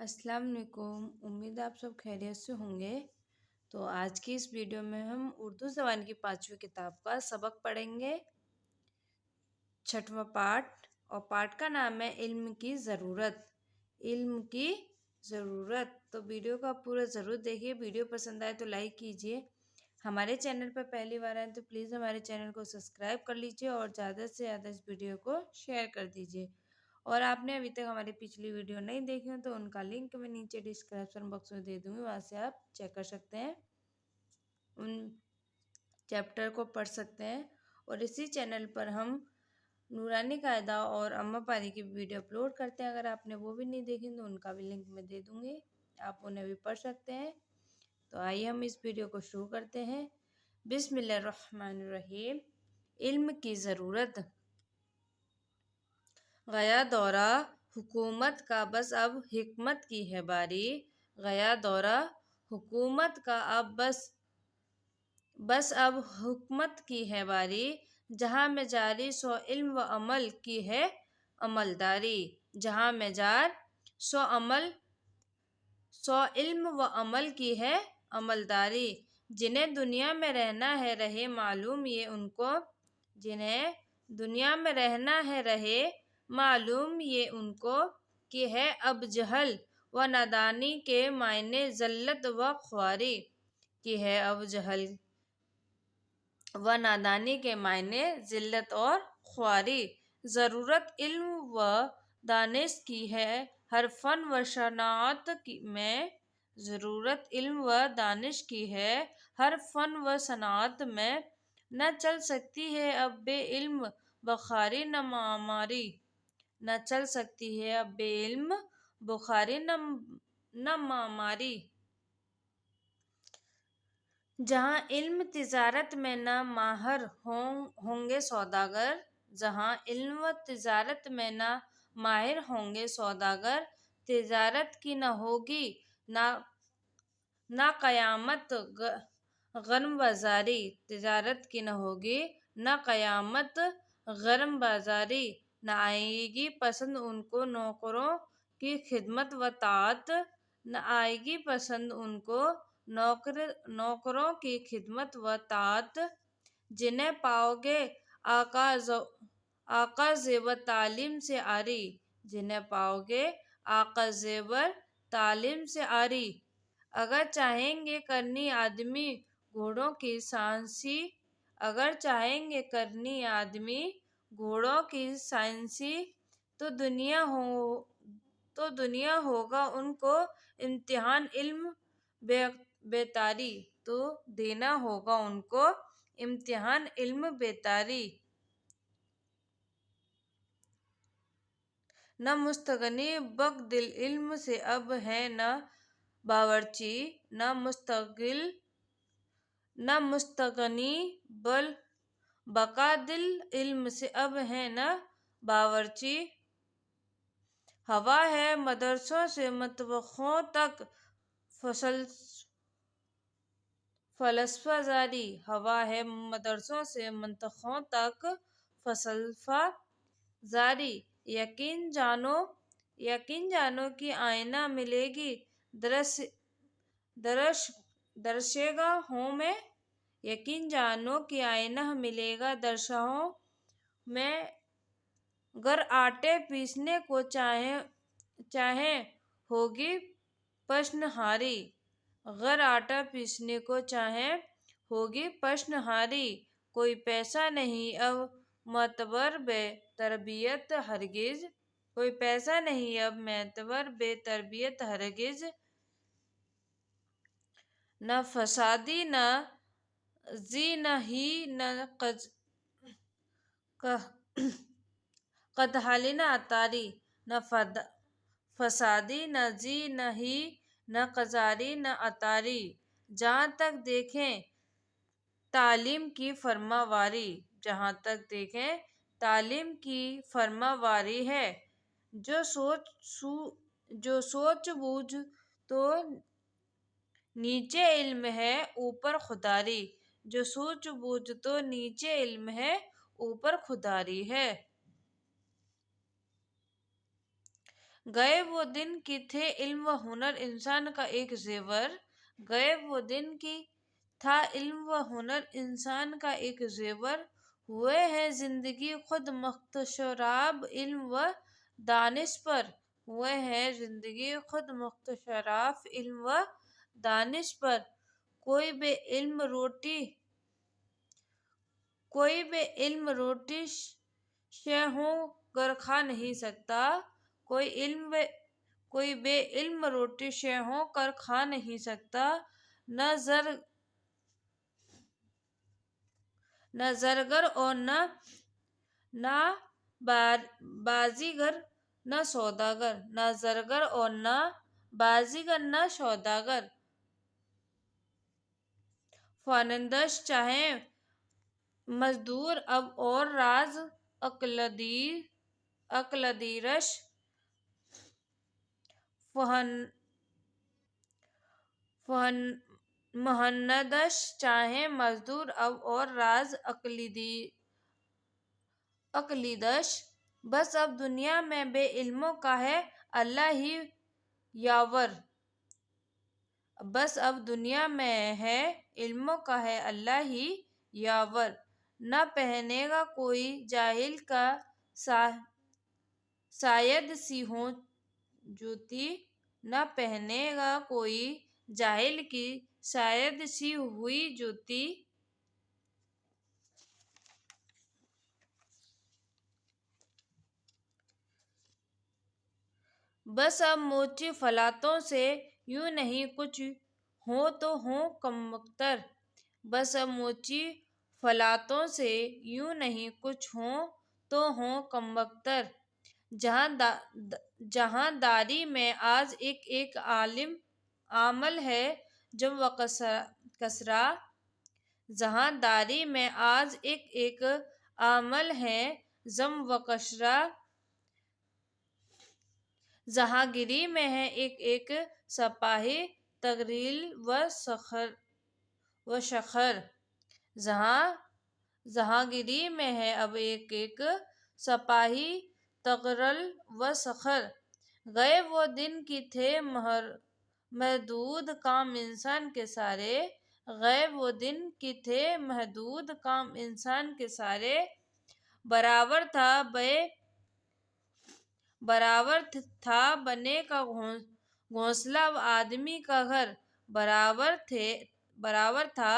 अस्सलाम वालेकुम। उम्मीद है आप सब खैरियत से होंगे। तो आज की इस वीडियो में हम उर्दू ज़बान की 5वीं किताब का सबक पढ़ेंगे, 6वां पाठ। और पाठ का नाम है इल्म की ज़रूरत। इल्म की ज़रूरत। तो वीडियो को आप पूरा ज़रूर देखिए। वीडियो पसंद आए तो लाइक कीजिए। हमारे चैनल पर पहली बार आए तो प्लीज़ हमारे चैनल को सब्सक्राइब कर लीजिए और ज़्यादा से ज़्यादा इस वीडियो को शेयर कर दीजिए। और आपने अभी तक हमारी पिछली वीडियो नहीं देखी हो तो उनका लिंक मैं नीचे डिस्क्रिप्शन बॉक्स में दे दूँगी, वहाँ से आप चेक कर सकते हैं, उन चैप्टर को पढ़ सकते हैं। और इसी चैनल पर हम नूरानी कायदा और अम्मा पारी की वीडियो अपलोड करते हैं। अगर आपने वो भी नहीं देखी तो उनका भी लिंक मैं दे दूँगी, आप उन्हें भी पढ़ सकते हैं। तो आइए हम इस वीडियो को शुरू करते हैं। बिस्मिल्लाहिर्रहमानिर्रहीम। इल्म की ज़रूरत। गया दौरा हुकूमत का, बस अब हिकमत की है बारी। गया दौरा हुकूमत का, अब बस अब हुकमत की है बारी। जहाँ में जारी सो इल्म व अमल की है अमलदारी। जहाँ में जार सो इल्म व अमल की है अमलदारी। जिन्हें दुनिया में रहना है रहे मालूम ये उनको, जिन्हें दुनिया में रहना है रहे मालूम ये उनको, कि है अब जहल व नादानी के मायने ज़ल्लत व ख्वारी। कि है अब जहल व नादानी के मायने ज़िल्लत और ख्वारी। ज़रूरत इल्म व दानिश की है हर फ़न व सनाअत में। ज़रूरत इल्म व दानिश की है हर फ़न व सनाअत में। न चल सकती है अब बे इल्म बुखारी न मामारी। न चल सकती है अब बे इल्म बुखारी न मामारी। जहाँ इल्म तिजारत में न माहर होंगे सौदागर। जहाँ इल्म व तिजारत में न माहिर होंगे सौदागर। तिजारत की न होगी ना क़यामत गरम बाजारी। तिजारत की न होगी ना क़यामत गरम बाजारी। न आएगी पसंद उनको नौकरों की खिदमत व ताअत। न आएगी पसंद उनको नौकरों की खिदमत व ताअत। जिन्हें पाओगे आका ज़ेवर तालीम से आरी। जिन्हें पाओगे आका ज़ेवर तालीम से आरी। अगर चाहेंगे करनी आदमी घोड़ों की साइंसी। अगर चाहेंगे करनी आदमी घोड़ों की साइंसी। तो दुनिया होगा उनको इम्तिहान इल्म बेतारी। तो देना होगा उनको इम्तिहान इल्म बेतारी। न मुस्तगनी बक दिल इल्म से अब है न बावर्ची। न मुस्तगनी बल बका दिल इल्म से अब है न बावर्ची। हवा है मदरसों से मतवखों तक फलसफा जारी। हवा है मदरसों से मतवखों तक फलसफा जारी। यकीन जानो कि आईना मिलेगी दरसगाहों में। यकीन जानो कि आईना मिलेगा दरसगाहों में। गर आटे पीसने को चाहे होगी पशनहारी। गर आटा पीसने को चाहे होगी पशनहारी। कोई पैसा नहीं अब मतबर बे तरबियत हरगिज। कोई पैसा नहीं अब मतबर बे तरबियत हरगिज। न फसादी न जी न ही न कदहाली न अतारी। न फसादी न जी न ही न कजारी न अतारी। जहाँ तक देखें तालीम की फरमावारी। जहाँ तक देखें तालीम की फरमावारी है। जो सोच बूझ तो नीचे इल्म है ऊपर खुदारी। जो सोच बूझ तो नीचे इल्म है ऊपर खुदारी है। گئے وہ دن کی تھے علم و ہنر انسان کا ایک زیور، گئے وہ دن کی تھا علم و ہنر انسان کا ایک زیور، ہوئے ہے زندگی خود مختشراب علم و دانش پر، ہوئے ہے زندگی خود مختشراب علم و دانش پر، کوئی بے علم روٹی شے ہوں گر کھا نہیں سکتا، کوئی بے علم روٹی شے ہوں کر کھا نہیں سکتا، نہ زرگر اور نہ بازیگر نہ سوداگر، نہ زرگر اور نہ بازیگر نہ سوداگر، فانندش چاہے مزدور اب اور راز عقلدیرش، مہندش چاہے مزدور اب اور راز عقلیدش، بس اب دنیا میں بے علموں کا ہے اللہ ہی یاور، بس اب دنیا میں ہے علموں کا ہے اللہ ہی یاور، نہ پہنے گا کوئی جاہل کا شاید سی ہو جوتی، نہ پہنے گا کوئی جاہل کی شاید سی ہوئی جوتی، بس اب موچی فلاتوں سے یوں نہیں کچھ ہوں تو ہوں کم بختر، بس اب موچی فلاتوں سے یوں نہیں کچھ ہوں تو ہوں کم بختر، جہاں داری میں آج ایک عامل ہے جم و کسرا، جہاں داری میں آج ایک عامل ہے جم و کسرا، جہاں گیری میں ہے ایک سپاہی تغلیل و شکھر، جہاں گیری میں ہے اب ایک سپاہی تغلل و شکھر، گئے وہ دن کی تھے محدود کام انسان کے سارے، گئے وہ دن کی تھے محدود کام انسان کے سارے، برابر تھا بنے کا گھونسلہ و آدمی کا گھر، برابر تھا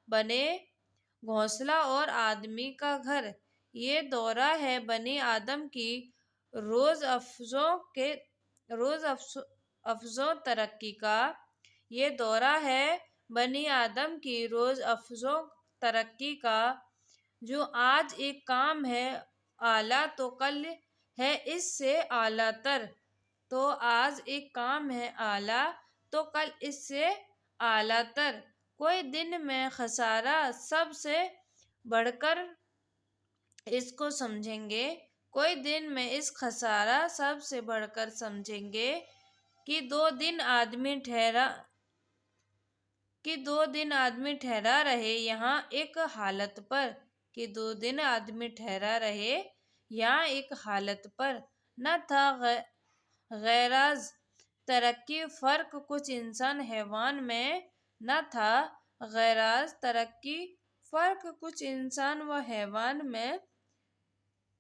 بنے گھونسلہ اور آدمی کا گھر، یہ دورہ ہے بنی آدم کی روز افزوں ترقی کا، یہ دورہ ہے بنی آدم کی روز افزوں ترقی کا، جو آج ایک کام ہے اعلیٰ تو کل ہے اس سے اعلیٰ تر، تو آج ایک کام ہے اعلیٰ تو کل اس سے اعلیٰ تر، کوئی دن میں خسارہ سب سے بڑھ کر اس کو سمجھیں گے، کوئی دن میں اس خسارہ سب سے بڑھ کر سمجھیں گے، کہ دو دن آدمی ٹھہرا رہے یہاں ایک حالت پر، کہ دو دن آدمی ٹھہرا رہے یہاں ایک حالت پر، نہ تھا غیراز ترقی فرق کچھ انسان حیوان میں، نہ تھا غیراز ترقی فرق کچھ انسان و حیوان میں،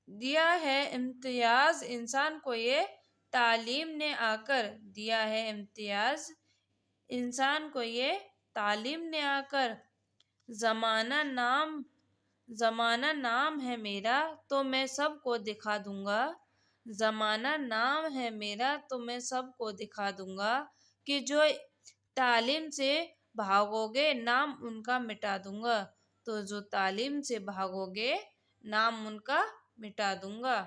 دیا ہے امتیاز انسان کو یہ تعلیم نے آ کر، دیا ہے امتیاز انسان کو یہ تعلیم نے آ کر، زمانہ نام ہے میرا تو میں سب کو دکھا دوں گا، زمانہ نام ہے میرا تو میں سب کو دکھا دوں گا، کہ جو تعلیم سے بھاگو گے نام ان کا مٹا دوں گا، تو جو تعلیم سے بھاگو گے نام ان کا مٹا دوں گا۔